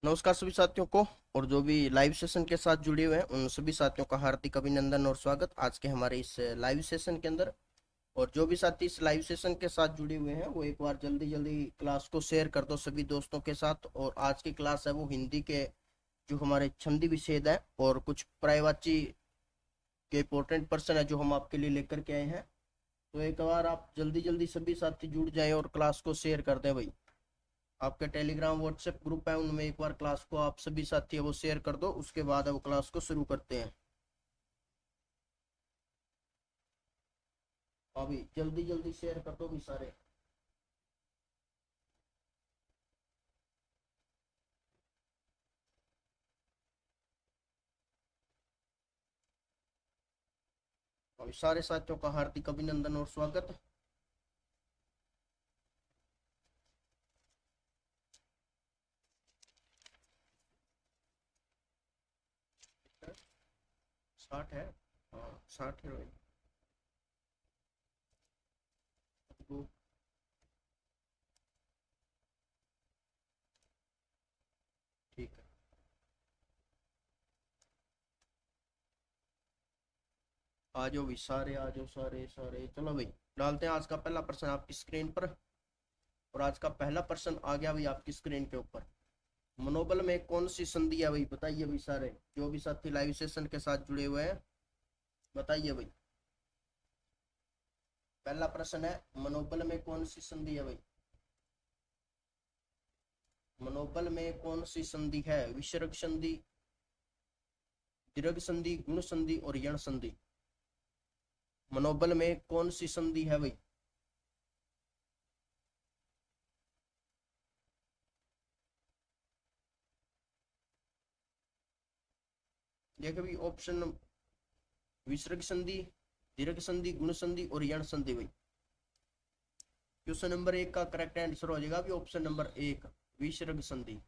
नमस्कार सभी साथियों को। और जो भी लाइव सेशन के साथ जुड़े हुए हैं उन सभी साथियों का हार्दिक अभिनंदन और स्वागत आज के हमारे इस लाइव सेशन के अंदर। और जो भी साथी इस लाइव सेशन के साथ जुड़े हुए हैं वो एक बार जल्दी जल्दी क्लास को शेयर कर दो सभी दोस्तों के साथ। और आज की क्लास है वो हिंदी के जो हमारे छंदी विषेद है और कुछ पर्यायवाची के इंपॉर्टेंट पर्सन है जो हम आपके लिए लेकर के आए हैं। तो एक बार आप जल्दी जल्दी सभी साथी जुड़ जाएं और क्लास को शेयर कर दें भाई। आपके टेलीग्राम व्हाट्सएप ग्रुप है उनमें एक बार क्लास को आप सभी साथी है वो शेयर कर दो, उसके बाद अब क्लास को शुरू करते हैं। अभी जल्दी जल्दी शेयर कर दो भी सारे। अभी सारे साथियों का हार्दिक अभिनंदन और स्वागत। साठ है। हाँ 60 है भाई। तो ठीक है। आ जाओ भी सारे, आ जाओ सारे सारे, चलो भाई डालते हैं आज का पहला प्रश्न आपकी स्क्रीन पर। और आज का पहला प्रश्न आ गया भाई आपकी स्क्रीन के ऊपर। मनोबल में कौन सी संधि है भाई, बताइए भाई सारे जो भी साथी लाइव सेशन के साथ जुड़े हुए हैं, बताइए भाई। पहला प्रश्न है मनोबल में कौन सी संधि है भाई। मनोबल में कौन सी संधि है, विसर्ग संधि, दीर्घ संधि, गुण संधि और यण संधि। मनोबल में कौन सी संधि है भाई। देखो भाई ऑप्शन, विसर्ग संधि, दीर्घ संधि, गुण संधि और यण संधि भाई। क्वेश्चन नंबर 1 का करेक्ट आंसर हो जाएगा अभी ऑप्शन नंबर 1, विसर्ग संधि।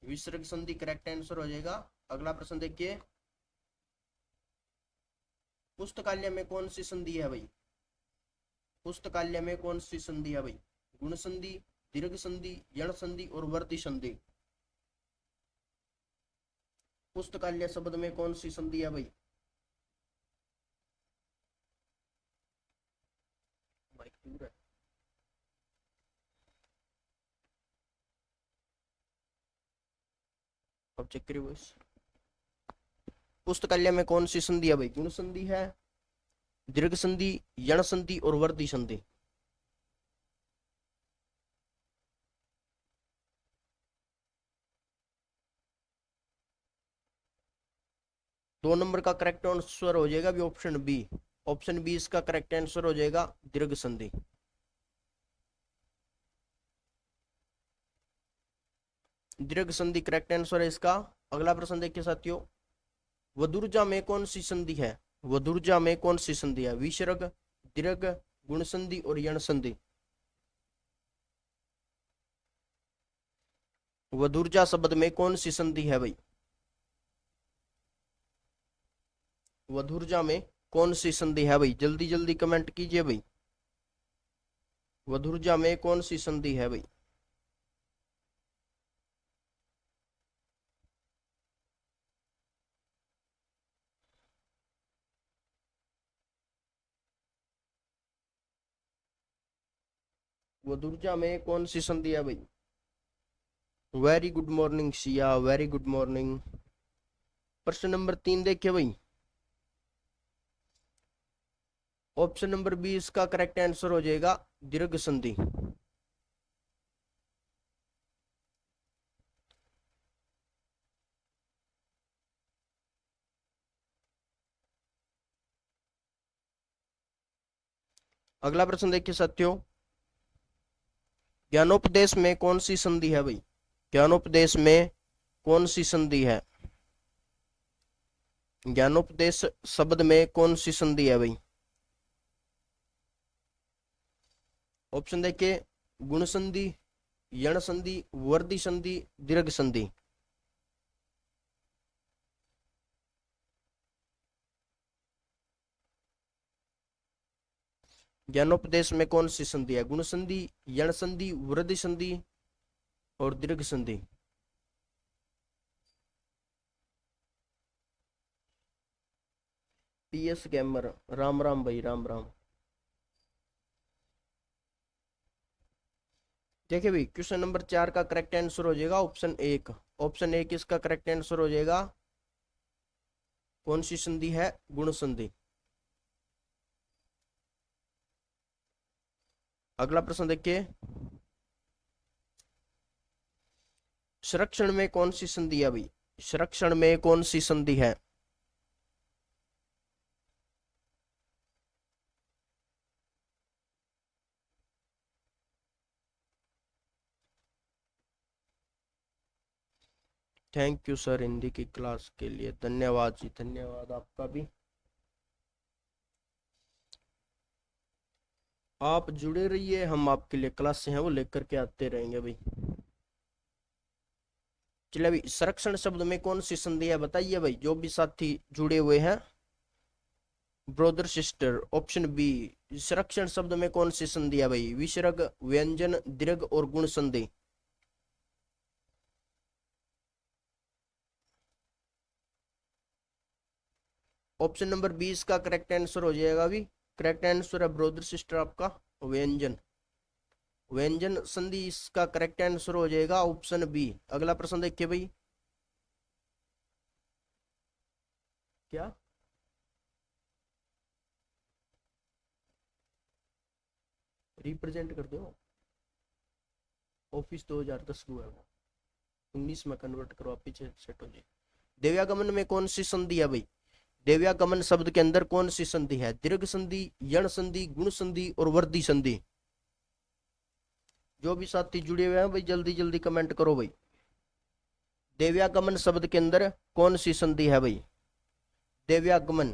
विसर्ग संधि करेक्ट आंसर हो जाएगा। अगला प्रश्न देखिए, पुस्तकालय में कौन सी संधि है भाई। पुस्तकालय में कौन सी संधि है भाई। गुण संधि, दीर्घ संधि, यण संधि और वर्ती संधि। पुस्तकालय शब्द में कौन सी संधि है भाई। माइक दूर है। अब चेक करिए बस। पुस्तकालय में कौन सी संधि है भाई, गुण संधि है, दीर्घ संधि, यण संधि और वर्ती संधि। दो नंबर का करेक्ट आंसर हो जाएगा अभी ऑप्शन बी। ऑप्शन बी इसका करेक्ट आंसर हो जाएगा, दीर्घ संधि। दीर्घ संधि करेक्ट आंसर है इसका। अगला प्रश्न देखिए साथियों, वधुर्जा में कौन सी संधि है। वधुर्जा में कौन सी संधि है, विसर्ग, दीर्घ, गुण संधि और यण संधि। वधुर्जा शब्द में कौन सी संधि है भाई। वधुर्जा में कौन सी संधि है भाई, जल्दी जल्दी कमेंट कीजिए भाई। वधुर्जा में कौन सी संधि है भाई। वधुर्जा में कौन सी संधि है भाई। Very good morning Siya, very good morning. प्रश्न नंबर 3 देखिए भाई। ऑप्शन नंबर बी इसका करेक्ट आंसर हो जाएगा, दीर्घ संधि। अगला प्रश्न देखिए साथियों, ज्ञानोपदेश में कौन सी संधि है भाई। ज्ञानोपदेश में कौन सी संधि है। ज्ञानोपदेश शब्द में कौन सी संधि है भाई। ऑप्शन देखिए, गुण संधि, यण संधि, वर्दी संधि, दीर्घ संधि। ज्ञानोपदेश में कौन सी संधि है? गुण संधि, यण संधि, वृद्धि संधि और दीर्घ संधि। पीएस गैमर, राम राम भाई, राम राम। देखिए भाई, क्वेश्चन नंबर 4 का करेक्ट आंसर हो जाएगा ऑप्शन 1। ऑप्शन 1 इसका करेक्ट आंसर हो जाएगा। कौन सी संधि है? गुण संधि। अगला प्रश्न देखिए, संरक्षण में कौन सी संधि है भाई? संरक्षण में कौन सी संधि है? थैंक यू सर, हिंदी की क्लास के लिए धन्यवाद जी, धन्यवाद आपका भी। आप जुड़े रहिए, हम आपके लिए क्लास से हैं वो लेकर के आते रहेंगे भाई। चलिए भाई, संरक्षण शब्द में कौन सी संधि है बताइए भाई, जो भी साथी जुड़े हुए हैं। Brother sister, option B. संरक्षण शब्द में कौन सी संधि है भाई? विसर्ग, व्यंजन, दीर्घ और गुण संधि। ऑप्शन नंबर 20 का करेक्ट आंसर हो जाएगा अभी। करेक्ट आंसर है ब्रदर सिस्टर आपका व्यंजन। व्यंजन संधि इसका करेक्ट आंसर हो जाएगा ऑप्शन बी। अगला प्रश्न देखिए भाई, क्या रिप्रेजेंट कर दो? ऑफिस 2010 हुआ है वो, 19 में कन्वर्ट करो, आप पीछे सेट हो जाए। देव्यागमन में कौन सी संधि है भाई? देव्यागमन शब्द के अंदर कौन सी संधि है? दीर्घ संधि, यण संधि, गुण संधि और वृद्धि संधि। जो भी साथी जुड़े हुए हैं भाई, जल्दी जल्दी कमेंट करो भाई। देव्यागमन शब्द के अंदर कौन सी संधि है भाई? देव्यागमन।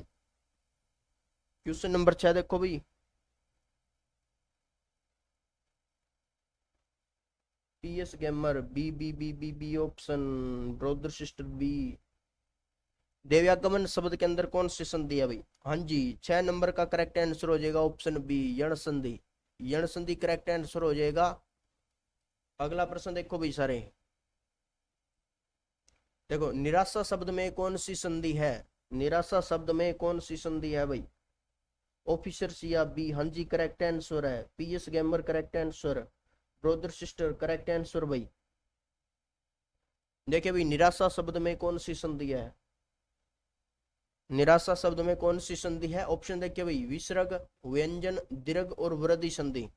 क्वेश्चन नंबर 6 देखो भाई, PS gamer, B B B B B option, brother sister B. देव्यागमन शब्द के अंदर कौन सी संधि है भाई? हाँ जी, 6 नंबर का करेक्ट आंसर हो जाएगा ऑप्शन बी, यण संधि। यण संधि करेक्ट आंसर हो जाएगा। अगला प्रश्न देखो भाई सारे, देखो, निराशा शब्द में कौन सी संधि है? निराशा शब्द में कौन सी संधि है भाई? ऑफिसर सी या बी? हाँ जी, करेक्ट आंसर है PS gamer, correct answer. Brother sister, correct answer भाई। देखिए भाई, निराशा शब्द में कौन सी संधि है? निराशा शब्द में कौन सी संधि है? ऑप्शन देखिए भाई, विसर्ग, व्यंजन, दीर्घ और वृद्धि संधि।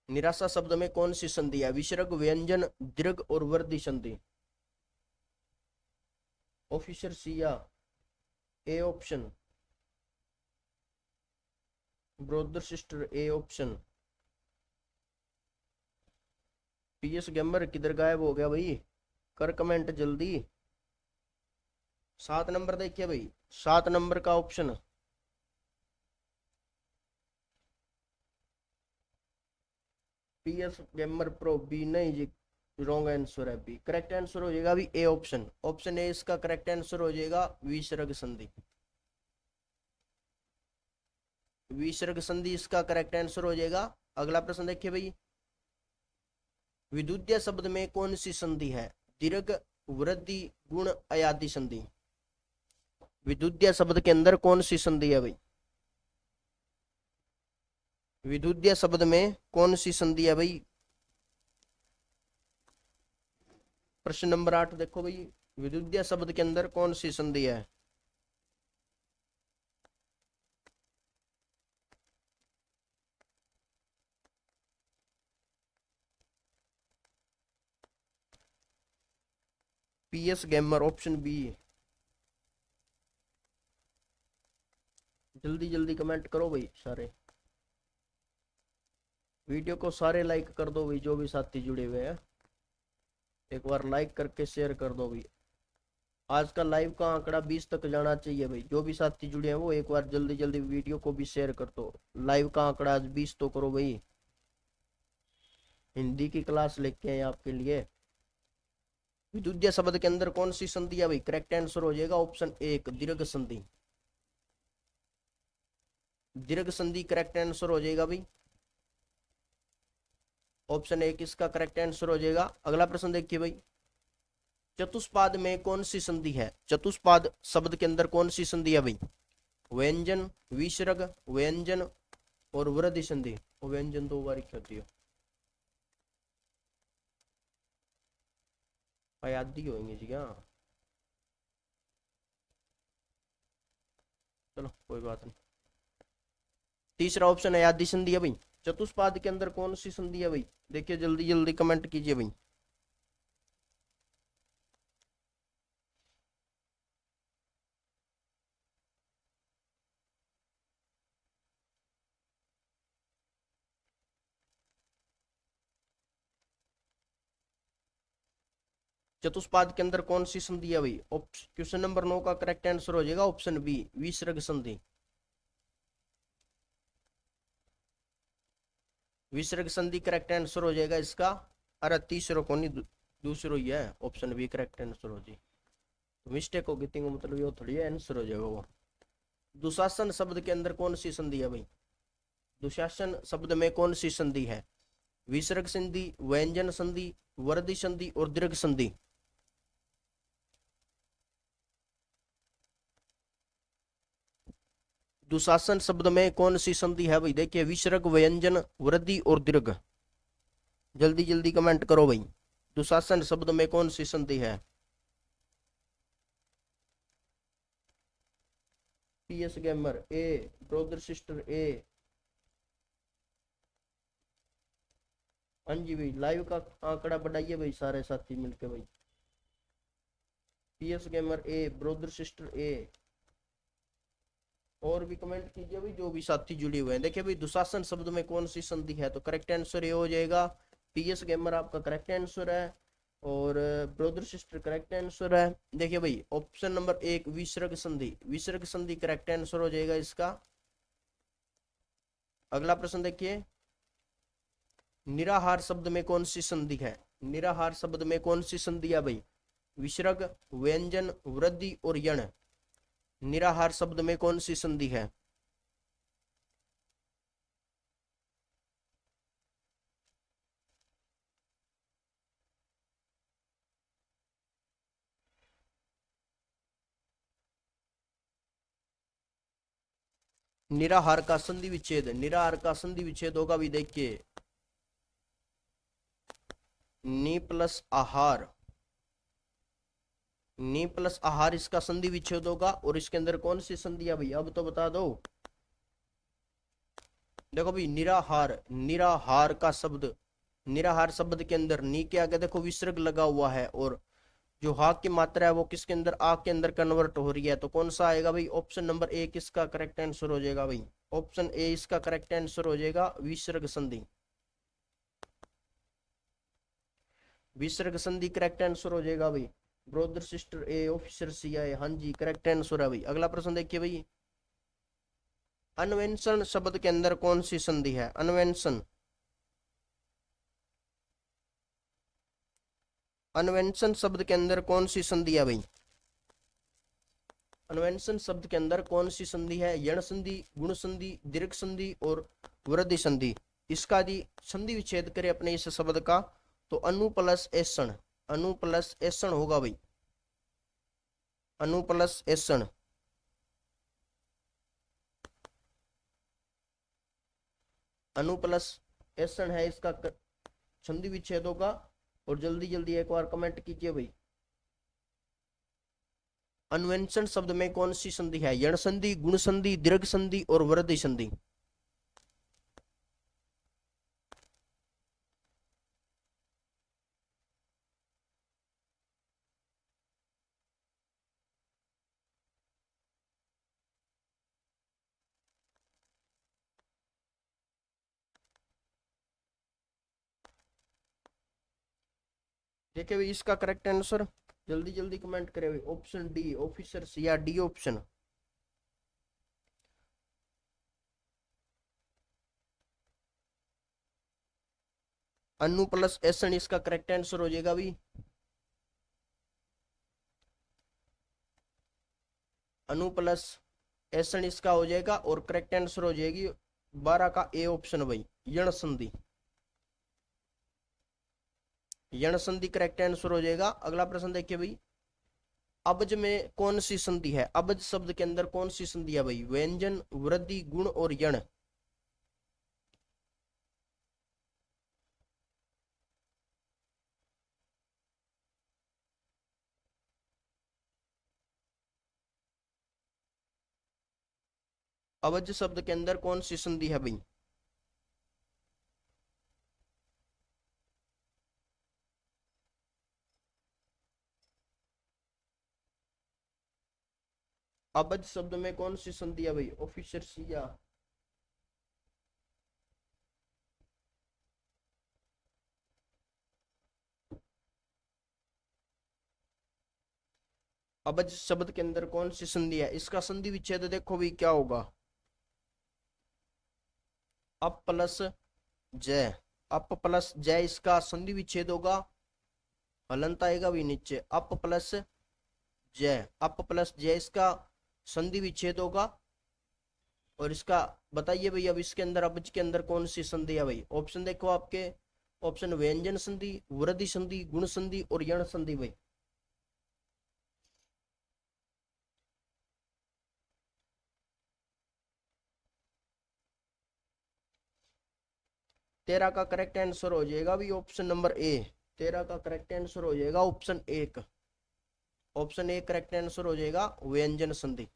निराशा शब्द में कौन सी संधि है? विसर्ग, व्यंजन, दीर्घ और वृद्धि संधि। ऑफिसर सी या A option, brother sister A option. PS gamer किधर गायब हो गया भाई? कर कमेंट जल्दी। 7 नंबर देखिए भाई, 7 नंबर का option. PS gamer pro B नहीं जी, रॉन्ग आंसर है बी। करेक्ट आंसर हो जाएगा अभी ए ऑप्शन। ऑप्शन ए इसका करेक्ट आंसर हो जाएगा, विसर्ग संधि। विसर्ग संधि इसका करेक्ट आंसर हो जाएगा। अगला प्रश्न देखिए भाई, विद्युतीय शब्द में कौन सी संधि है? दीर्घ, वृद्धि, गुण, अयादि संधि। विद्युतीय शब्द के अंदर कौन सी संधि है भाई? विद्युतीय शब्द में कौन सी संधि है भाई? प्रश्न नंबर 8 देखो भाई, विद्युतीय शब्द के अंदर कौन सी संधि है? PS gamer, option B. जल्दी जल्दी कमेंट करो भाई सारे। वीडियो को सारे लाइक कर दो भाई, जो भी साथी जुड़े हुए हैं एक बार लाइक करके शेयर कर दो भाई। आज का लाइव का आंकड़ा 20 तक जाना चाहिए भाई। जो भी साथी जुड़े हैं वो एक बार जल्दी जल्दी वीडियो को भी शेयर कर दो। लाइव का आंकड़ा आज 20 तो करो भाई। हिंदी की क्लास लेके आए आपके लिए। विद्युतीय शब्द के अंदर कौन सी संधि है भाई? करेक्ट आंसर हो जाएगा ऑप्शन एक, दीर्घ संधि। दीर्घ संधि करेक्ट आंसर हो जाएगा भाई, ऑप्शन एक इसका करेक्ट आंसर हो जाएगा। अगला प्रश्न देखिए भाई, चतुष्पाद में कौन सी संधि है? चतुष्पाद शब्द के अंदर कौन सी संधि है भाई? व्यंजन, विसर्ग, व्यंजन और वृद्धि संधि। व्यंजन दो बार होती है, आदि होंगे जी क्या? चलो कोई बात नहीं। तीसरा ऑप्शन है आदि संधि है भाई। चतुष्पाद के अंदर कौन सी संधि है भाई? देखिए जल्दी जल्दी कमेंट कीजिए भाई। चतुष्पाद के अंदर कौन सी संधि है भाई? क्वेश्चन नंबर 9 का करेक्ट आंसर हो जाएगा ऑप्शन बी, विसर्ग संधि। विसर्ग संधि करेक्ट आंसर हो जाएगा इसका। अरे तीसरा कौन नहीं, दूसरो ही है, ऑप्शन बी करेक्ट आंसर हो जी। तो मिस्टेक होगी तीन, मतलब ये थोड़ी है, आंसर हो जाएगा वो। दुशासन शब्द के अंदर कौन सी संधि है भाई? दुशासन शब्द में कौन सी संधि है? विसर्ग संधि, व्यंजन संधि, वृद्धि संधि और दीर्घ संधि। दुशासन शब्द में कौन सी संधि है भाई? देखिए विसर्ग, व्यंजन, वृद्धि और दीर्घ। जल्दी जल्दी कमेंट करो भाई, दुशासन शब्द में कौन सी संधि है? पीएस गेमर ए, ब्रोदर सिस्टर ए। हाँ जी भाई, लाइव का आंकड़ा बढ़ाइए भाई सारे साथी मिलके भाई। पीएस गेमर ए, ब्रोदर सिस्टर ए। और भी कमेंट कीजिए भाई जो भी साथी जुड़े हुए हैं। देखिए भाई दुशासन शब्द में कौन सी संधि है? तो करेक्ट आंसर ये हो जाएगा, पीएस गेमर आपका करेक्ट आंसर है, और ब्रोदर सिस्टर करेक्ट आंसर है। देखिए भाई ऑप्शन नंबर एक विसर्ग संधि, विसर्ग संधि करेक्ट आंसर हो जाएगा इसका। अगला प्रश्न देखिए, निराहार शब्द में कौन सी संधि है? निराहार शब्द में कौन सी संधि है भाई? विसर्ग, व्यंजन, वृद्धि और यण। निराहार शब्द में कौन सी संधि है? निराहार का संधि विच्छेद, निराहार का संधि विच्छेद होगा भी, देखिए नी प्लस आहार, नी प्लस आहार इसका संधि विच्छेद होगा। और इसके अंदर कौन सी संधि है भाई? अब तो बता दो। देखो भाई निराहार, निराहार का शब्द, निराहार शब्द के अंदर नी के आगे देखो विसर्ग लगा हुआ है, और जो हा की मात्रा है वो किसके अंदर? आ के अंदर कन्वर्ट हो रही है। तो कौन सा आएगा भाई? ऑप्शन नंबर एक इसका करेक्ट आंसर हो जाएगा भाई, ऑप्शन ए इसका करेक्ट आंसर हो जाएगा, विसर्ग संधि। विसर्ग संधि करेक्ट आंसर हो जाएगा भाई। ब्रोदर सिस्टर ए, ऑफिसर सी आई, हाँ जी करेक्ट आंसर है भाई। अगला प्रश्न देखिए भाई, अन्वेषण शब्द के अंदर कौन सी संधि है? अन्वेषण, अन्वेषण शब्द के अंदर कौन सी संधि है भाई? अन्वेषण शब्द के अंदर कौन सी संधि है? यण संधि, गुण संधि, दीर्घ संधि और वृद्धि संधि। इसका यदि संधि विच्छेद करें अपने इस शब्द का, तो अनु प्लस ऐसण, अनु प्लस ऐसण होगा भाई, अनु प्लस ऐसण। अनु प्लस ऐसण है इसका संधि विच्छेद होगा। और जल्दी जल्दी एक बार कमेंट कीजिए भाई, अन्वेषण शब्द में कौन सी संधि है? यण संधि, गुण संधि, दीर्घ संधि और वृद्धि संधि। देखिए भाई इसका करेक्ट आंसर, जल्दी जल्दी कमेंट करें भाई, ऑप्शन डी ऑफिसर्स, या डी ऑप्शन। अनु प्लस एसन इसका करेक्ट आंसर हो जाएगा भाई। अनु प्लस ऐसन इसका हो जाएगा, और करेक्ट आंसर हो जाएगी 12 का ए ऑप्शन भाई, यण संधि। यण संधि करेक्ट आंसर हो जाएगा। अगला प्रश्न देखिए भाई, अब्ज में कौन सी संधि है? अब्ज शब्द के अंदर कौन सी संधि है भाई? व्यंजन, वृद्धि, गुण और यण। अब्ज शब्द के अंदर कौन सी संधि है भाई? अब्ज शब्द में कौन सी संधि है भाई? ऑफिसर सिया। अब्ज शब्द के अंदर कौन सी संधि है? इसका संधि विच्छेद देखो भी क्या होगा, अप प्लस जय। अप प्लस जय इसका संधि विच्छेद होगा, हलंत आएगा भी नीचे, अप प्लस जय। अप प्लस जय इसका संधि विच्छेद होगा। और इसका बताइए भाई, अब इसके अंदर अब्ज के अंदर कौन सी संधि है भाई? ऑप्शन देखो आपके, ऑप्शन व्यंजन संधि, वृद्धि संधि, गुण संधि और यण संधि भाई। तेरह का करेक्ट आंसर हो जाएगा भी ऑप्शन नंबर ए। तेरह का करेक्ट आंसर हो जाएगा ऑप्शन एक। ऑप्शन ए करेक्ट आंसर हो जाएगा, व्यंजन संधि।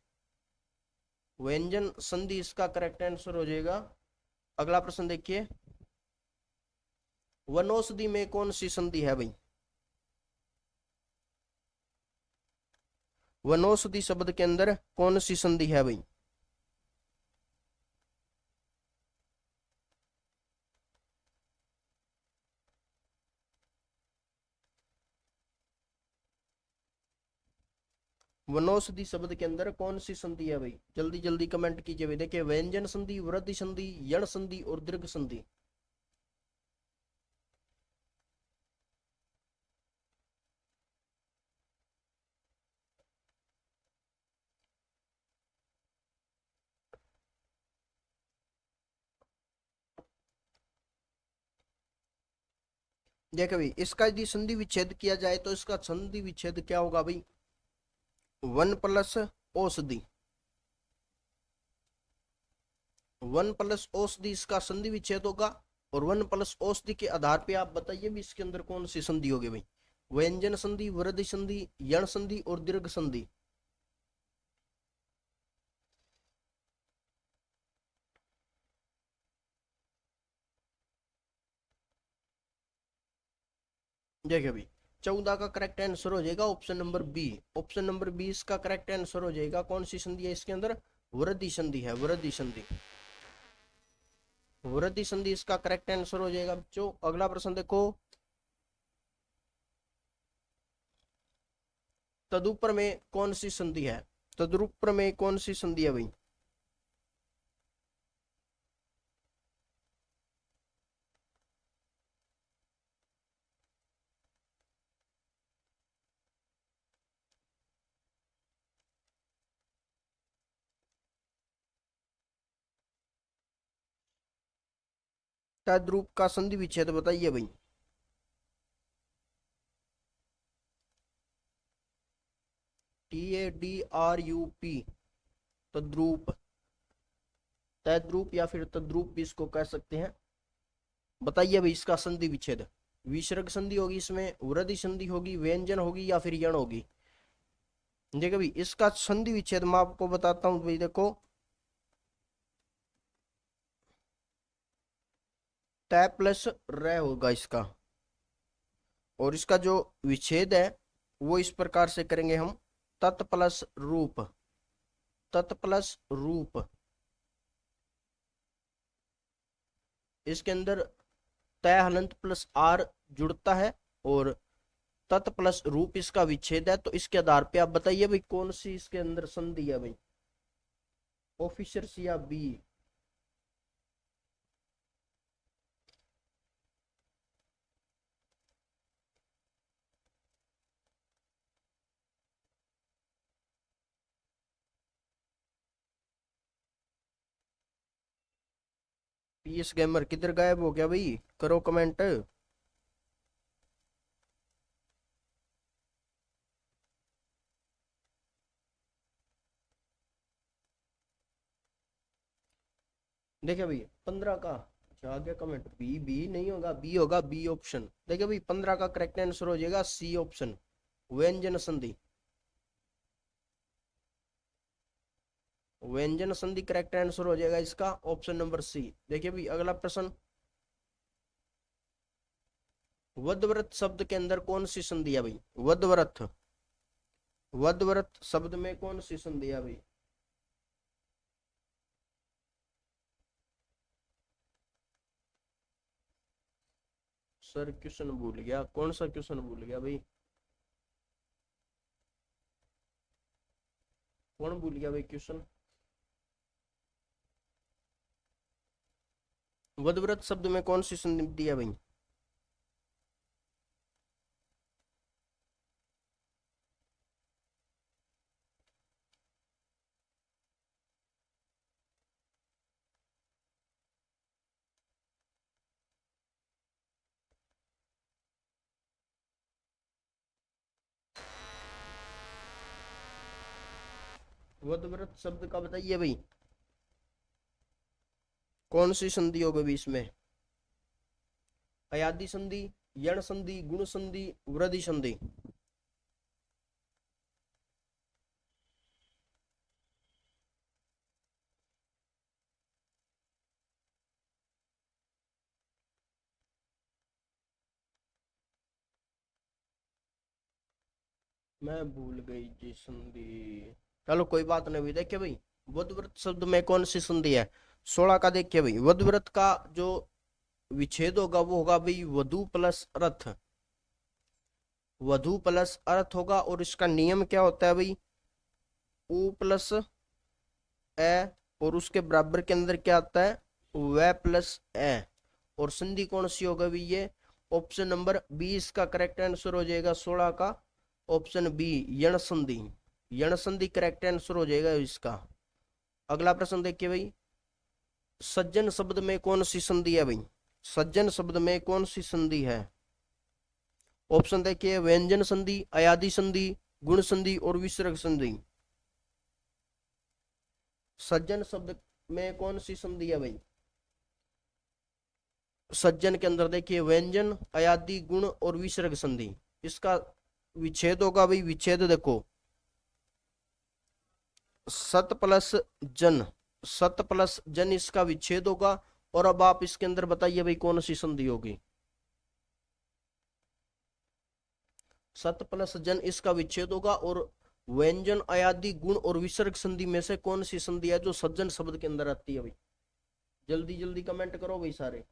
व्यंजन संधि इसका करेक्ट आंसर हो जाएगा। अगला प्रश्न देखिए, वनौषधि में कौन सी संधि है भाई? वनौषधि शब्द के अंदर कौन सी संधि है भाई? वनौषधि शब्द के अंदर कौन सी संधि है भाई? जल्दी जल्दी कमेंट कीजिए भाई। देखिए, व्यंजन संधि, वृद्धि संधि, यण संधि और दीर्घ संधि। देखो भाई, इसका यदि संधि विच्छेद किया जाए तो इसका संधि विच्छेद क्या होगा भाई? वन प्लस औषधि। वन प्लस औषधि इसका संधि विच्छेद होगा। और वन प्लस औषधि के आधार पे आप बताइए भी इसके अंदर कौन सी संधि होगी भाई? व्यंजन संधि, वृद्धि संधि, यण संधि और दीर्घ संधि। देखिए भाई, 14 का करेक्ट आंसर हो जाएगा option number B. Option number B इसका करेक्ट आंसर हो जाएगा। कौन सी संधि है इसके अंदर? वृद्धि संधि है, वृद्धि संधि। वृद्धि संधि इसका करेक्ट आंसर हो जाएगा बच्चों। अगला प्रश्न देखो, तदुपर में कौन सी संधि है? तदुपर में कौन सी संधि है भाई? तद्रूप का संधि विच्छेद बताइए भाई। TADRUP, तद्रूप। तद्रूप या फिर तद्रूप भी इसको कह सकते हैं। बताइए भाई इसका संधि विच्छेद। विसर्ग संधि होगी इसमें, वृद्धि संधि होगी, व्यंजन होगी या फिर यण होगी? देखो भाई, इसका संधि विच्छेद मैं आपको बताता हूं भाई। देखो, तय प्लस र होगा इसका। और इसका जो विच्छेद है वो इस प्रकार से करेंगे हम, तत् प्लस रूप। तत् प्लस रूप। इसके अंदर तय हलंत प्लस आर जुड़ता है, और तत् प्लस रूप इसका विच्छेद है। तो इसके आधार पे आप बताइए भाई कौन सी इसके अंदर संधि है भाई? ऑफिसर्स या बी? पीएस गेमर किधर गायब हो गया भाई, करो कमेंट। देखिए भाई 15 का, अच्छा आ गया कमेंट, बी बी नहीं होगा, बी होगा, बी ऑप्शन। देखिए भाई 15 का करेक्ट आंसर हो जाएगा सी ऑप्शन, व्यंजन संधि। व्यंजन संधि करेक्ट आंसर हो जाएगा इसका ऑप्शन नंबर सी। देखिए भाई अगला प्रश्न, वदव्रत शब्द के अंदर कौन सी संधि है भाई, वदव्रत, वदव्रत शब्द में कौन सी संधि है भाई। सर क्वेश्चन भूल गया, कौन सा क्वेश्चन भूल गया भाई, कौन भूल गया भाई क्वेश्चन। वदव्रत शब्द में कौन सी संधि है भाई। वदव्रत शब्द का बताइए भाई, कौन सी संधि होगी भाई इसमें, अयादि संधि, यण संधि, गुण संधि, वृद्धि संधि। मैं भूल गई जी संधि, चलो कोई बात नहीं भाई। देखिए भाई वदव्रत शब्द में कौन सी संधि है, 16 का। देखिए भाई वदव्रत का जो विच्छेद होगा वो होगा भाई वधु प्लस अर्थ, वधु प्लस अर्थ होगा। और इसका नियम क्या होता है भाई, उ प्लस ए, और उसके बराबर के अंदर क्या आता है, व प्लस ए। और संधि कौन सी होगा भाई, ये ऑप्शन नंबर 20 का करेक्ट आंसर हो जाएगा 16 का, ऑप्शन बी यण संधि। यण संधि करेक्ट आंसर हो जाएगा इसका। अगला प्रश्न देखिए भाई, सज्जन शब्द में कौन सी संधि है भाई, सज्जन शब्द में कौन सी संधि है। ऑप्शन देखिए, व्यंजन संधि, अयादि संधि, गुण संधि और विसर्ग संधि। सज्जन शब्द में कौन सी संधि है भाई, सज्जन के अंदर देखिए व्यंजन, अयादि, गुण और विसर्ग संधि। इसका विच्छेद होगा भाई, विच्छेद देखो, सत प्लस जन, सत प्लस जन इसका विच्छेद होगा। और अब आप इसके अंदर बताइए भाई कौन सी संधि होगी, सत प्लस जन इसका विच्छेद होगा। और व्यंजन, अयादि, गुण और विसर्ग संधि में से कौन सी संधि है जो सज्जन शब्द के अंदर आती है भाई, जल्दी जल्दी कमेंट करो भाई सारे।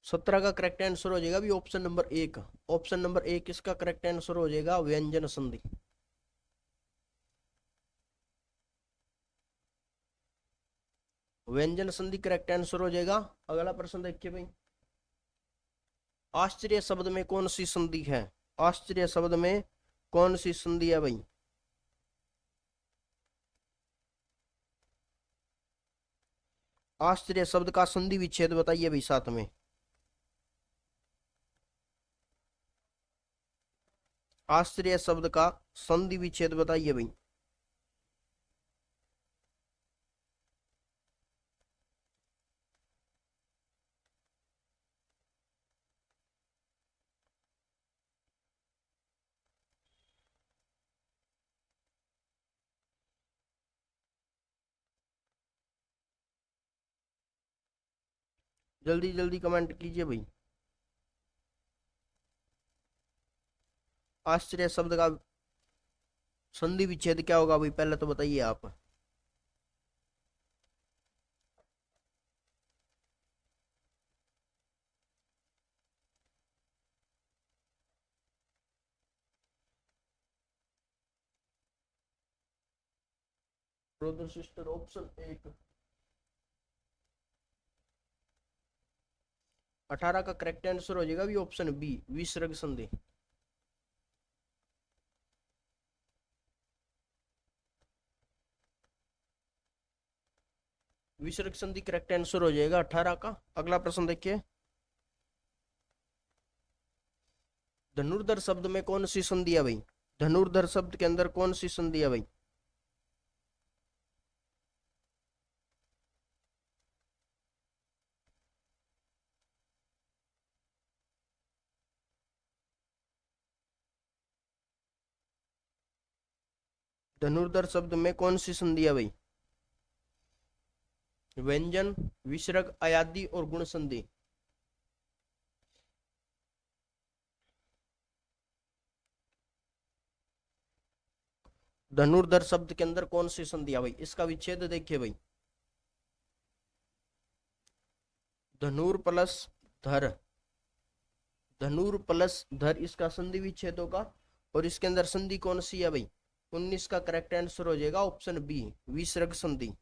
17 का करेक्ट आंसर हो जाएगा भी ऑप्शन नंबर एक, ऑप्शन नंबर एक इसका करेक्ट आंसर हो जाएगा व्यंजन संधि। व्यंजन संधि करेक्ट आंसर हो जाएगा। अगला प्रश्न देखिए भाई, आश्चर्य शब्द में कौन सी संधि है, आश्चर्य शब्द में कौन सी संधि है भाई। आश्चर्य शब्द का संधि विच्छेद बताइए भाई साथ में। आश्चर्य शब्द का संधि विच्छेद बताइए भाई। जल्दी जल्दी कमेंट कीजिए भाई। आश्चर्य शब्द का संधि विच्छेद क्या होगा भाई, पहले तो बताइए आप। ब्रदर सिस्टर ऑप्शन एक, 18 का करेक्ट आंसर हो जाएगा भी ऑप्शन बी, विसर्ग संधि। विसर्ग संधि करेक्ट आंसर हो जाएगा 18 का। अगला प्रश्न देखिए, धनुर्धर शब्द में कौन सी संधि है भाई? धनुर्धर शब्द के अंदर कौन सी संधि है भाई? धनुर्धर शब्द में कौन सी संधि है भाई? व्यंजन, विसर्ग, अयादि और गुण संधि। धनुर्धर शब्द के अंदर कौन सी संधि है भाई? इसका विच्छेद देखिए भाई, धनुर प्लस धर, धनुर प्लस धर, इसका संधि विच्छेद होगा। और इसके अंदर संधि कौन सी है भाई? 19 का करेक्ट आंसर हो जाएगा ऑप्शन बी, विसर्ग संधि।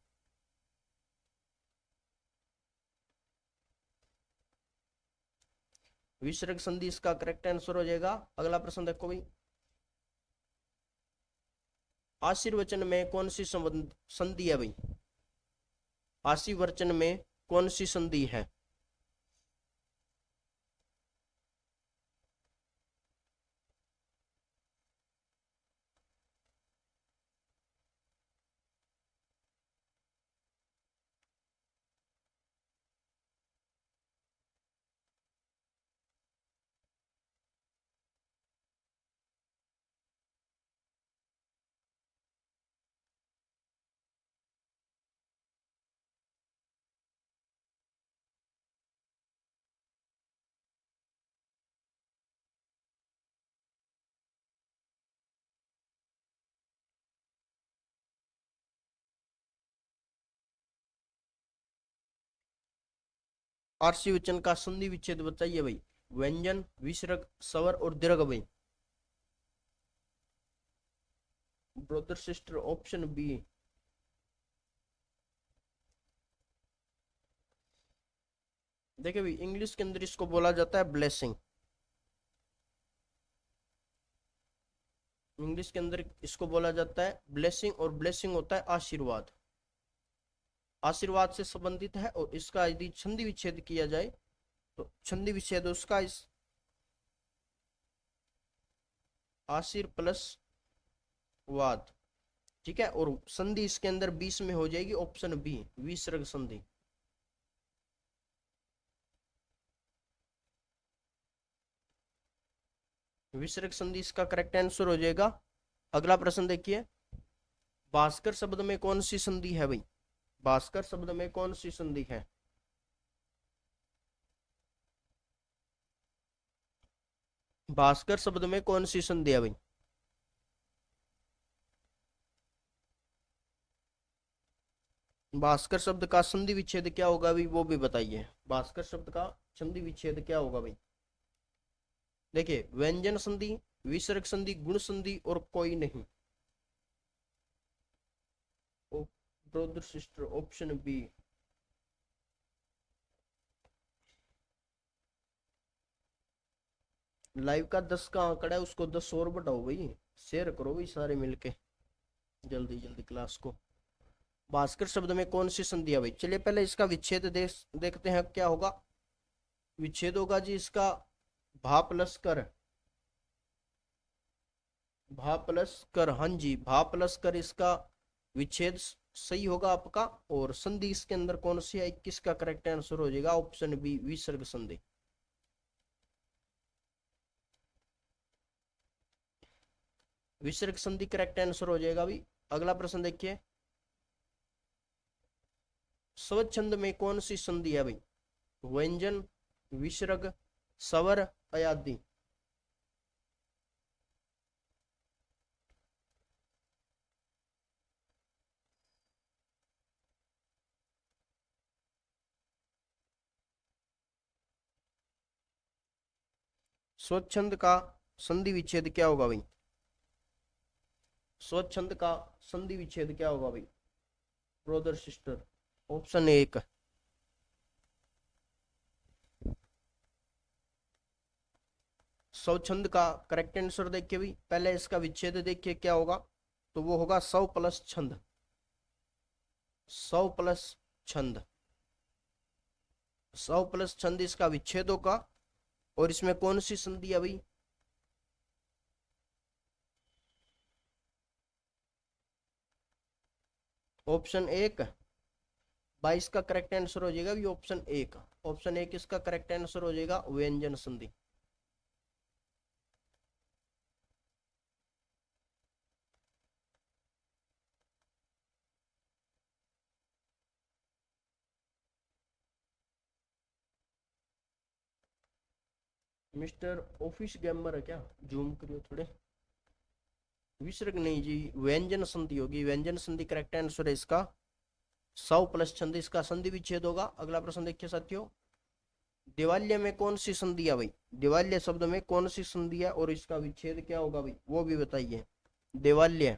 विसर्ग संधि इसका करेक्ट आंसर हो जाएगा। अगला प्रश्न देखो भाई, आशीर्वचन में कौन सी संधि है भाई? आशीर्वचन में कौन सी संधि है? आशीर्वचन का संधि विच्छेद बताइए भाई। व्यंजन, विसर्ग, स्वर और दीर्घ भाई। Brother sister option B. देखिए भाई, इंग्लिश के अंदर इसको बोला जाता है ब्लेसिंग। इंग्लिश के अंदर इसको बोला जाता है ब्लेसिंग, और ब्लेसिंग होता है आशीर्वाद। आशीर्वाद से संबंधित है। और इसका यदि संधि विच्छेद किया जाए तो संधि विच्छेद उसका इस आशीर प्लस वाद, ठीक है। और संधि इसके अंदर 20 में हो जाएगी ऑप्शन बी, विसर्ग संधि। विसर्ग संधि इसका करेक्ट आंसर हो जाएगा। अगला प्रश्न देखिए, भास्कर शब्द में कौन सी संधि है भाई? भास्कर शब्द में कौन सी संधि है? भास्कर शब्द में कौन सी संधि है भाई? भास्कर शब्द का संधि विच्छेद क्या होगा भाई, वो भी बताइए। भास्कर शब्द का संधि विच्छेद क्या होगा भाई? देखिए, व्यंजन संधि, विसर्ग संधि, गुण संधि और कोई नहीं। Brother sister option B. Live का 10 का आंकड़ा है, उसको 10 और बढ़ाओ भाई, शेयर करो भाई सारे मिलके जल्दी जल्दी क्लास को। भास्कर शब्द में कौन सी संधि है भाई? चलिए पहले इसका विच्छेद देखते हैं क्या होगा। विच्छेद होगा जी इसका भा प्लस कर, भा प्लस कर, हाँ जी, भा प्लस कर, इसका विच्छेद सही होगा आपका। और संधि इसके अंदर कौन सी है? 21 का करेक्ट आंसर हो जाएगा ऑप्शन बी, विसर्ग संधि। विसर्ग संधि करेक्ट आंसर हो जाएगा भाई। अगला प्रश्न देखिए, स्वच्छंद में कौन सी संधि है भाई? व्यंजन, विसर्ग, स्वर, अयादि। स्वच्छंद का संधि विच्छेद क्या होगा भाई? स्वच्छंद का संधि विच्छेद क्या होगा भाई? ब्रदर सिस्टर ऑप्शन एक। स्वच्छंद का करेक्ट आंसर देखिए भाई, पहले इसका विच्छेद देखिए क्या होगा, तो वो होगा सौ प्लस छंद, सौ प्लस छंद, सौ प्लस छंद इसका विच्छेद होगा। और इसमें कौन सी संधि है भाई, ऑप्शन एक। 22 का करेक्ट आंसर हो जाएगा भी ऑप्शन एक, ऑप्शन एक इसका करेक्ट आंसर हो जाएगा व्यंजन संधि। मिस्टर ऑफिस गेमर है क्या, जूम करियो थोड़े। विसर्ग नहीं जी, व्यंजन संधि होगी, व्यंजन संधि करेक्ट आंसर है इसका। सौ प्लस छंद इसका संधि विच्छेद होगा। अगला प्रश्न देखिए साथियों, दिवाल्य में कौन सी संधि है भाई, दिवाल्य शब्द में कौन सी संधि है और इसका विच्छेद क्या होगा भाई, वो भी बताइए। दिवाल्य,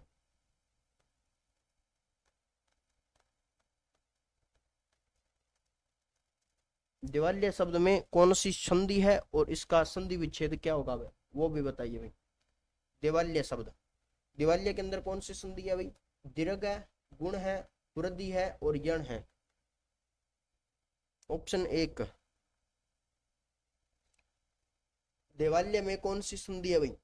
दिवाल्य शब्द में कौन सी संधि है और इसका संधि विच्छेद क्या होगा भाई, वो भी बताइए भाई। दिवाल्य शब्द, दिवाल्य के अंदर कौन सी संधि है भाई, दीर्घ है, गुण है, वृद्धि है और यण है। ऑप्शन एक, दिवाल्य में कौन सी संधि है भाई,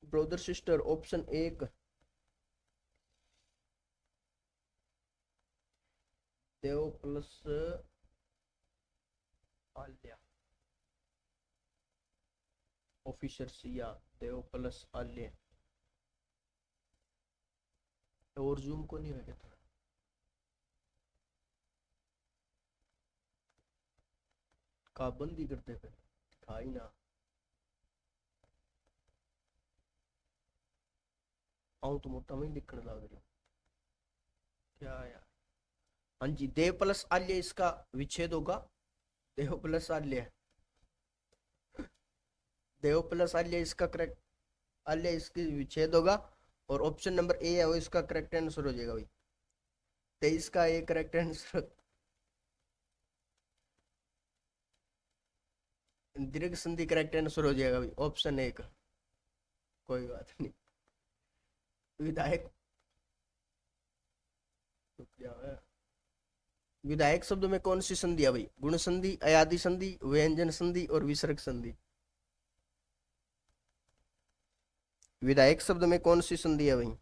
ब्रदर सिस्टर, ऑप्शन एक, देव प्लस आल्या, ऑफिसर सिया, देव प्लस आल्य। और जूम को नहीं होगा थोड़ा, का बंदी करते पे खाई ना आऊं तो मोटा में लिखने लग रही हूँ क्या यार। हाँ जी, देव प्लस आल्य इसका विच्छेद होगा, देव प्लस आल्य, देव प्लस आल्य इसका करेक्ट, आल्य इसकी विच्छेद होगा। और ऑप्शन नंबर ए है वो इसका करेक्ट आंसर हो जाएगा भाई, 23 का ए करेक्ट आंसर। दीर्घ संधि करेक्ट आंसर हो जाएगा भाई, ऑप्शन एक। कोई बात नहीं, विधायक तो क्या है, विधायक शब्द में कौन सी संधि है भाई, गुण संधि, अयादि संधि, व्यंजन संधि और विसर्ग संधि। विधायक शब्द में कौन सी संधि है भाई,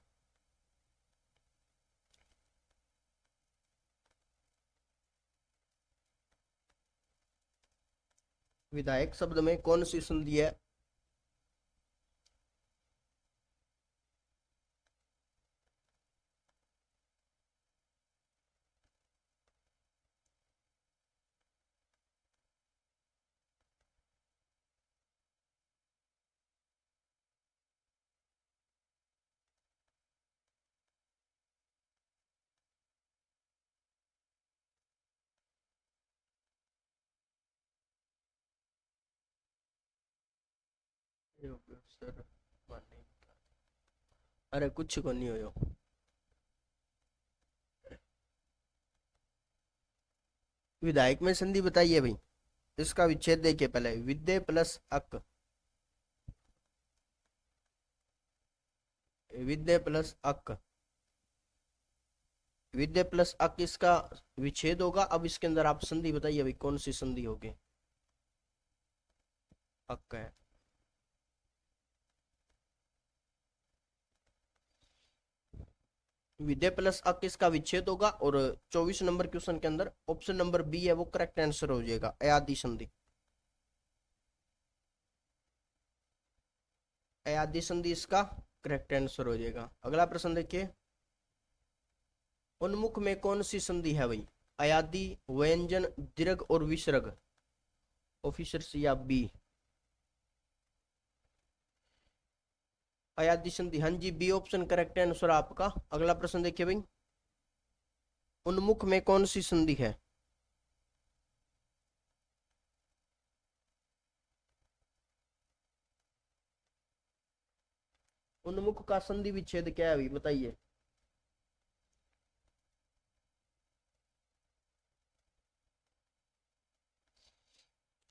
विधायक शब्द में कौन सी संधि है। सर अरे कुछ को नहीं हो, विधायक में संधि बताइए भाई, इसका विच्छेद देखिए पहले, विद्य प्लस अक, विद्य प्लस अक, विद्य प्लस अक इसका विच्छेद होगा। अब इसके अंदर आप संधि बताइए भाई, कौन सी संधि होगी, अक है। विद्या प्लस अक इसका विच्छेद होगा। और 24 नंबर क्वेश्चन के अंदर ऑप्शन नंबर बी है वो करेक्ट आंसर हो जाएगा, अयादि संधि, अयादि संधि इसका करेक्ट आंसर हो जाएगा। अगला प्रश्न देखिए, उन्मुख में कौन सी संधि है भाई, अयादि, व्यंजन, दीर्घ और विसर्ग। ऑफिसर सी या बी, अयादि संधि, हाँ जी बी ऑप्शन करेक्ट आंसर आपका। अगला प्रश्न देखिए भाई, उन्मुख में कौन सी संधि है, उन्मुख का संधि विच्छेद क्या है भाई बताइए।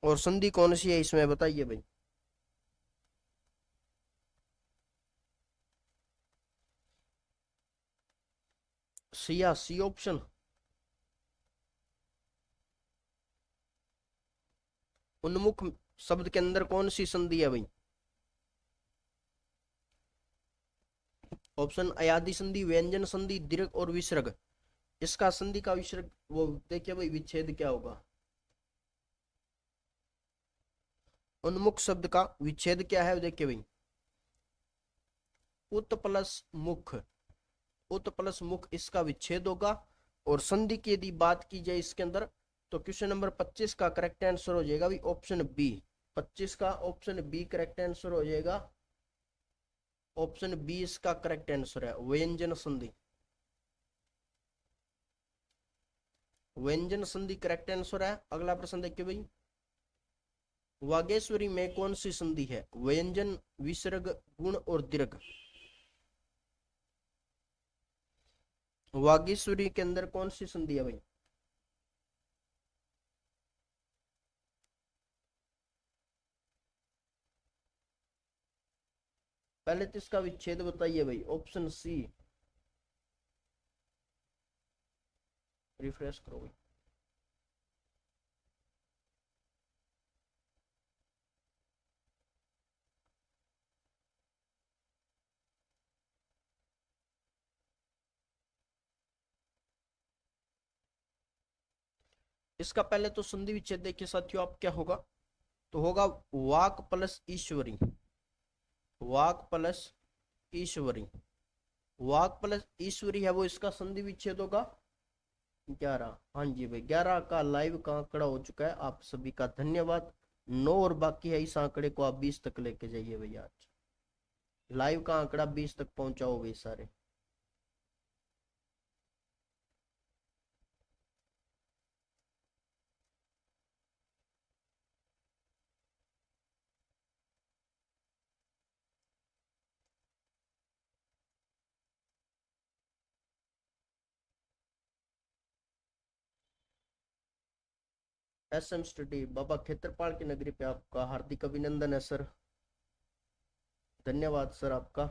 और संधि कौन सी है इसमें बताइए भाई। C option. उन्मुख शब्द के अंदर कौन सी संधि है भाई। ऑप्शन अयादि संधि, व्यंजन संधि, दीर्घ और विसर्ग। इसका संधि का विसर्ग वो देखिए भाई, विच्छेद क्या होगा। उन्मुख शब्द का विच्छेद क्या है देखिए भाई, उत प्लस मुख। उत प्लस मुख इसका विच्छेद होगा। और संधि की यदि बात की जाए इसके अंदर, तो क्वेश्चन नंबर 25 का करेक्ट आंसर हो जाएगा भाई ऑप्शन बी। 25 का ऑप्शन बी करेक्ट आंसर हो जाएगा। ऑप्शन बी इसका करेक्ट आंसर है, व्यंजन संधि। व्यंजन संधि करेक्ट आंसर है। अगला प्रश्न देखिए भाई, वागेश्वरी में कौन सी संधि है, व्यंजन, विसर्ग, गुण और दीर्घ। वागीश्वरी के अंदर कौन सी संधि है भाई। पहले तो इसका विच्छेद बताइए भाई, ऑप्शन सी। रिफ्रेश करो भाई। इसका पहले तो संधि विच्छेद देखिए साथियों, आप क्या होगा, तो होगा वाक प्लस ईश्वरी। वाक प्लस ईश्वरी। वाक प्लस ईश्वरी है वो इसका संधि विच्छेद होगा 11। हाँ जी भाई, 11 का लाइव का आंकड़ा हो चुका है, आप सभी का धन्यवाद। 9 और बाकी है, इस आंकड़े को आप 20 तक लेके जाइए भैया। आज लाइव का आंकड़ा 20 तक पहुंचाओ भाई सारे। एसएम स्टडी बाबा खेत्रपाल की नगरी पे आपका हार्दिक अभिनंदन है सर। धन्यवाद सर आपका।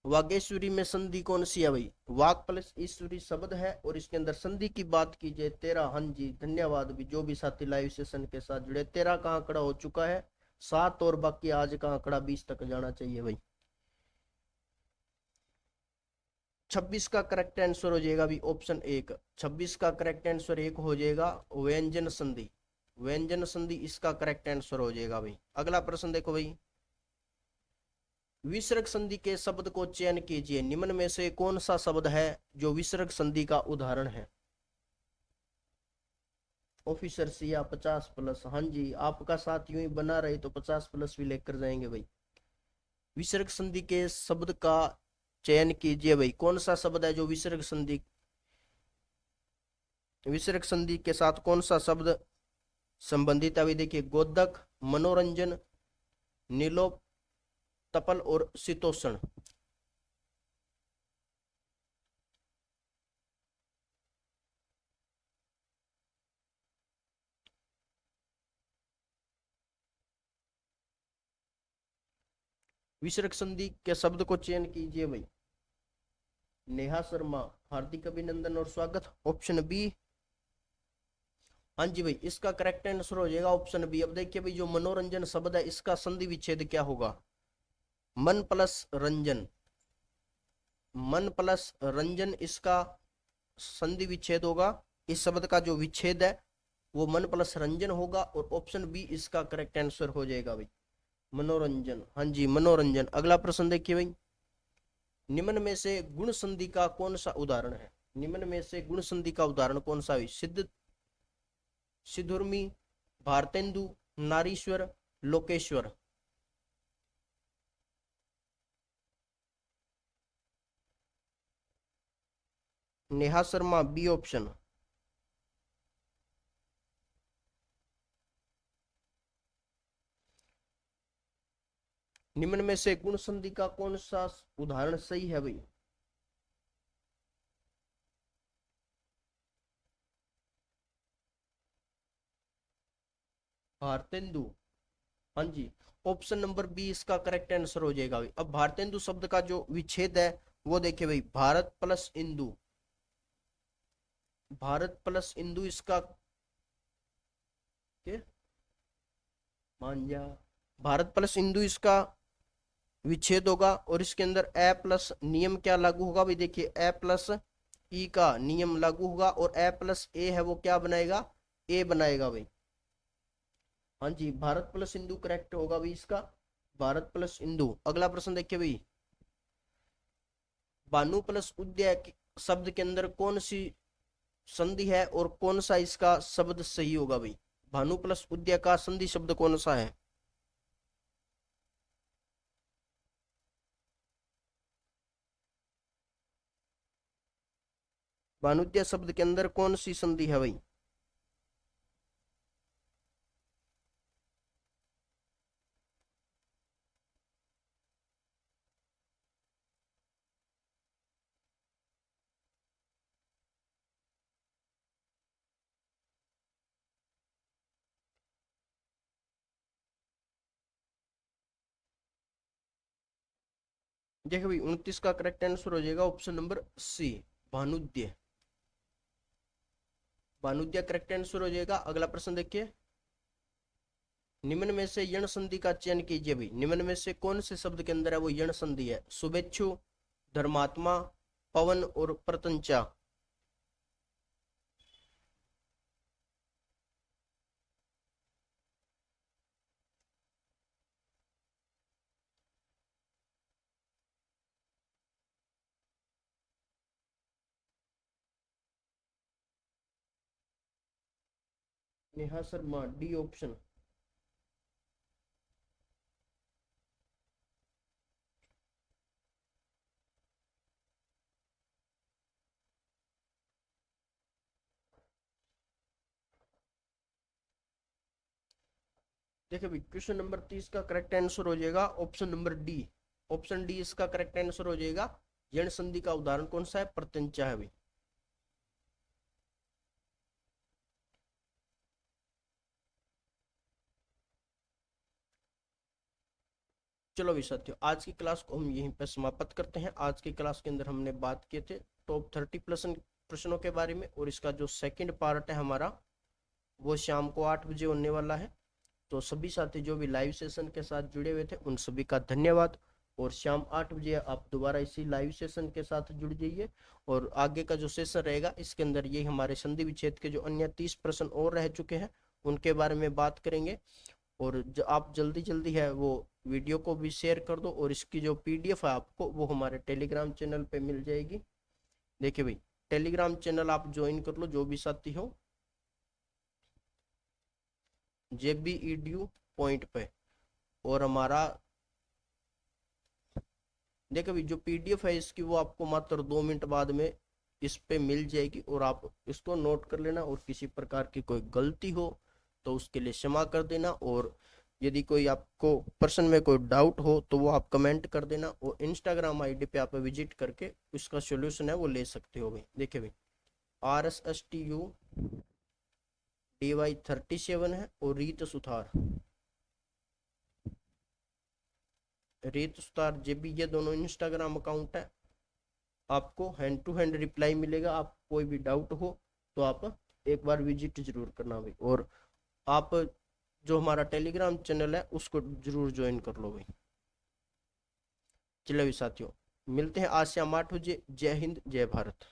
वागेश्वरी में संधि कौन सी है भाई, वाक प्लस ईश्वरी शब्द है और इसके अंदर संधि की बात की जाए 13। हाँ जी धन्यवाद भी, जो भी साथी लाइव सेशन के साथ जुड़े, 13 का आंकड़ा हो चुका है। 7 और बाकी आज का आंकड़ा 20 तक जाना चाहिए भाई। 26 का करेक्ट आंसर हो जाएगा भी ऑप्शन एक। 26 का करेक्ट आंसर एक हो जाएगा, व्यंजन संधि। व्यंजन संधि इसका करेक्ट आंसर हो जाएगा भाई। अगला प्रश्न देखो भाई, विसर्ग संधि के शब्द को चयन कीजिए, निम्न में से कौन सा शब्द है जो विसर्ग संधि का उदाहरण है। ऑफिसर सिया 50+। हाँ जी, आपका साथ यूं ही बना रहे तो 50+ भी लेकर जाएंगे भाई। विसर्ग संधि के शब्द का चयन कीजिए भाई, कौन सा शब्द है जो विसर्ग संधि, विसर्ग संधि के साथ कौन सा शब्द संबंधित है। देखिए, गोदक, मनोरंजन, नीलोप, तपल और शीतोषण। विसर्ग संधि के शब्द को चयन कीजिए भाई। नेहा शर्मा, हार्दिक अभिनंदन और स्वागत। Option B. हाँ जी भाई, इसका करेक्ट आंसर हो जाएगा ऑप्शन बी। अब देखिए भाई, जो मनोरंजन शब्द है इसका संधि विच्छेद क्या होगा, मन प्लस रंजन। मन प्लस रंजन इसका संधि विच्छेद होगा। इस शब्द का जो विच्छेद है वो मन प्लस रंजन होगा और ऑप्शन बी इसका करेक्ट आंसर हो जाएगा भाई, मनोरंजन। हाँ जी मनोरंजन। अगला प्रश्न देखिए भाई, निम्न में से गुण संधि का कौन सा उदाहरण है। निम्न में से गुण संधि का उदाहरण कौन सा है, सिद्ध, सिद्धुर्मी, भारतेंदु, नारीश्वर, लोकेश्वर। Neha Sharma B option. निम्न में से गुण संधि का कौन सा उदाहरण सही है भाई। भारतेंदु, हाँ जी, ऑप्शन नंबर बी इसका करेक्ट आंसर हो जाएगा भाई। अब भारतेंदु शब्द का जो विच्छेद है वो देखिए भाई, भारत प्लस इंदु, भारत प्लस इंदु इसका के मान जा, भारत प्लस इंदु इसका विच्छेद होगा और इसके अंदर ए प्लस नियम क्या लागू होगा भाई, देखिए ए प्लस ई का नियम लागू होगा और ए प्लस ए है वो क्या बनाएगा, ए बनाएगा भाई। हाँ जी, भारत प्लस इंदु करेक्ट होगा भाई इसका, भारत प्लस इंदु। अगला प्रश्न देखिए भाई, भानु प्लस उदय शब्द के अंदर कौन सी संधि है और कौन सा इसका शब्द सही होगा भाई। भानु प्लस उदय का संधि शब्द कौन सा है। भानुद्य शब्द के अंदर कौन सी संधि है भाई। देखो भाई 29 का करेक्ट आंसर हो जाएगा ऑप्शन नंबर सी, भानुद्य, भानुद्य करेक्ट आंसर हो जाएगा। अगला प्रश्न देखिए, निम्न में से यण संधि का चयन कीजिए भाई। निम्न में से कौन से शब्द के अंदर है वो यण संधि है। शुभेच्छु, धर्मात्मा, पवन और प्रतंचा। Neha Sharma, D option. देखिए भाई क्वेश्चन नंबर 30 का करेक्ट आंसर हो जाएगा option number D, option D इसका करेक्ट आंसर हो जाएगा। यण संधि का उदाहरण कौन सा है, प्रत्यंचा है भाई। चलो भी साथियों, आज की क्लास को हम यहीं पर समाप्त करते हैं। आज की क्लास के अंदर हमने बात किए थे टॉप 30 प्रश्नों के बारे में और इसका जो सेकंड पार्ट है हमारा वो शाम को 8 बजे होने वाला है। तो सभी साथी जो भी लाइव सेशन के साथ जुड़े हुए थे उन सभी का धन्यवाद और शाम 8 बजे आप दोबारा इसी लाइव सेशन के साथ जुड़ जाइए और आगे का जो सेशन रहेगा इसके अंदर ये हमारे संधि विच्छेद के जो अन्य 30 प्रश्न और रह चुके हैं उनके बारे में बात करेंगे। और जो आप जल्दी जल्दी है वो वीडियो को भी शेयर कर दो और इसकी जो पीडीएफ है आपको वो हमारे टेलीग्राम चैनल पे मिल जाएगी। देखिए भाई टेलीग्राम चैनल आप ज्वाइन कर लो जो भी साथी हो, JBEDU पॉइंट पे। और हमारा देखो भाई जो पीडीएफ है इसकी वो आपको मात्र 2 मिनट बाद में इस पे मिल जाएगी और आप इसको नोट कर लेना और किसी प्रकार की कोई गलती हो तो उसके लिए क्षमा कर देना। और यदि कोई आपको पर्सन में कोई डाउट हो तो वो आप कमेंट कर देना और इंस्टाग्राम आईडी पे आप विजिट करके उसका सॉल्यूशन है वो ले सकते हो भाई। देखिए भाई RSSTUDY37 है और रीत सुथार JB ये दोनों इंस्टाग्राम अकाउंट है। आपको हैंड टू हैंड रिप्लाई मिलेगा। आप कोई भी डाउट हो तो आप एक बार विजिट जरूर करना भाई। और आप जो हमारा टेलीग्राम चैनल है उसको जरूर ज्वाइन कर लो भाई। चलो भाई साथियों मिलते हैं आज शाम 8 बजे। जय हिंद, जय भारत।